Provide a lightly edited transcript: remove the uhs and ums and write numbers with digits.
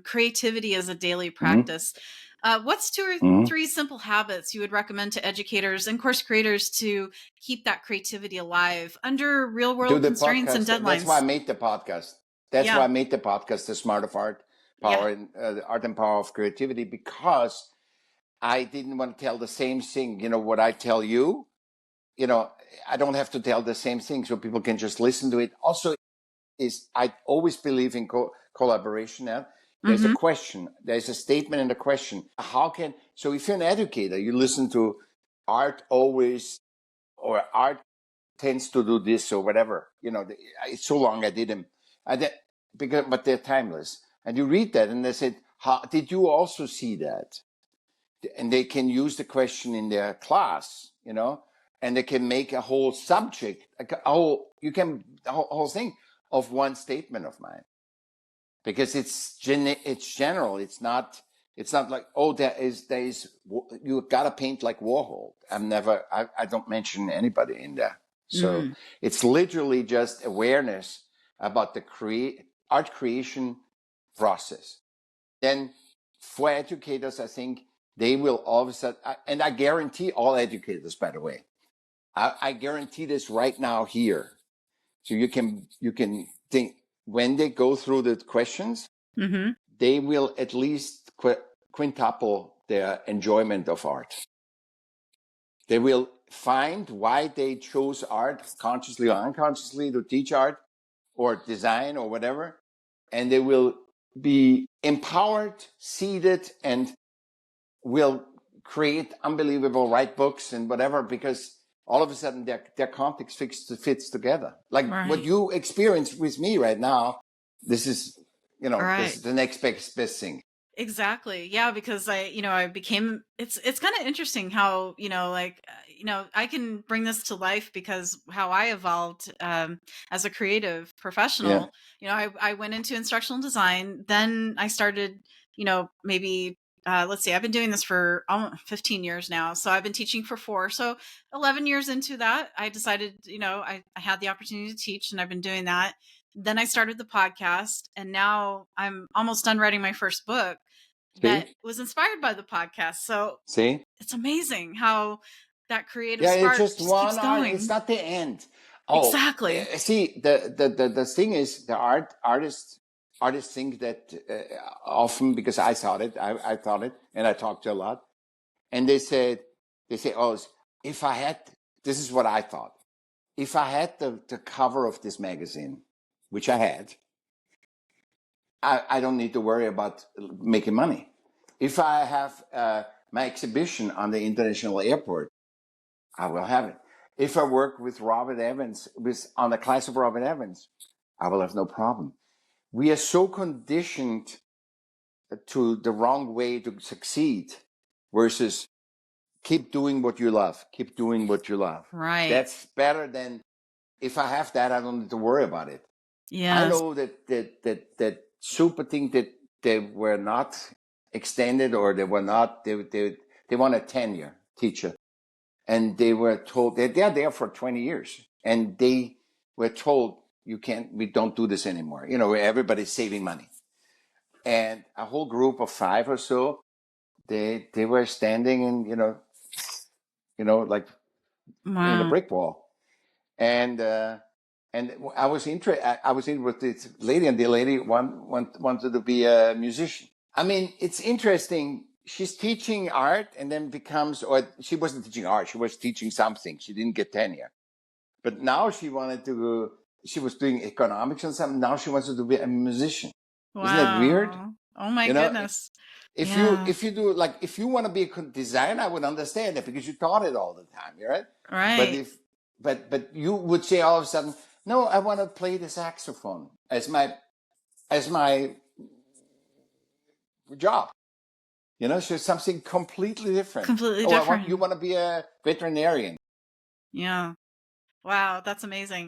creativity as a daily Mm-hmm. practice. What's 2 or Mm-hmm. 3 simple habits you would recommend to educators and course creators to keep that creativity alive under real Do world the constraints and podcast. That's why I deadlines? made the podcast. That's why Yeah. I made the podcast, The Smart of Art, Yeah. Power and the Art and Power of Creativity, because I didn't want to tell the same thing. What I tell you, I don't have to tell the same thing, so people can just listen to it. Also, I always believe in collaboration. Now, there's a Mhm. question, there's a statement and a question. So if you're an educator, you listen to art always, or art tends to do this or whatever. It's so long I did them. But they're timeless. And you read that and they said, did you also see that? And they can use the question in their class, and they can make a whole subject, the whole thing of one statement of mine, because it's general. It's not like, oh, there is you gotta paint like Warhol. I don't mention anybody in there. So Mm. it's literally just awareness about the art creation process. Then for educators, I think they will all of a sudden, and I guarantee all educators, by the way, I guarantee this right now here. So you can think, when they go through the questions, Mhm. they will at least quintuple their enjoyment of art. They will find why they chose art, consciously or unconsciously, to teach art or design or whatever. And they will be empowered, seated, and will create unbelievable write books and whatever, because all of a sudden their context fits together. Like what Right. you experience with me right now, this is this Right. is the next best thing. Exactly. Yeah, because I became it's kind of interesting how, I can bring this to life because how I evolved as a creative Yeah. professional. I went into instructional design, then I started, maybe let's see, I've been doing this for almost 15 years now. So I've been teaching for 4. So 11 years into that, I decided, I had the opportunity to teach, and I've been doing that. Then I started the podcast, and now I'm almost done writing my first book that See? was inspired by the podcast. So See? it's amazing how that creative Yeah, it's spark just just keeps one art. It's going. not the end. Oh, Exactly. see, the thing is, the artists think that often, because I thought it, and I talked to a lot, and they say, oh, if I had, this is what I thought, if I had the cover of this magazine, which I had, I don't need to worry about making money. If I have my exhibition on the international airport, I will have it. If I work with Robert Evans, on the class of Robert Evans, I will have no problem. We are so conditioned to the wrong way to succeed, versus keep doing what you love. Keep doing what you love. Right. That's better than, if I have that, I don't need to worry about it. I Yes. know that super thing that they were not extended, or they were not, they want a tenure teacher. And they were told that they're there for 20 years, and they were told, we don't do this anymore. Everybody's saving money. And a whole group of 5 or so, they were standing in, like in a Wow. brick wall. And I was in with this lady, and the lady wanted to be a musician. I mean, it's interesting. She's teaching art, and then or she wasn't teaching art. She was teaching something. She didn't get tenure. But now she was doing economics and something. Now she wants to be a musician. Isn't that weird? Wow. Oh my You know, goodness. if Yeah. you do, like, if you want to be a designer, I would understand it, because you taught it all the time, right? But Right. but you would say all of a sudden, no, I want to play the saxophone as my job. So something completely different. Completely Oh, you different. want to be a veterinarian. Yeah. Wow, that's amazing.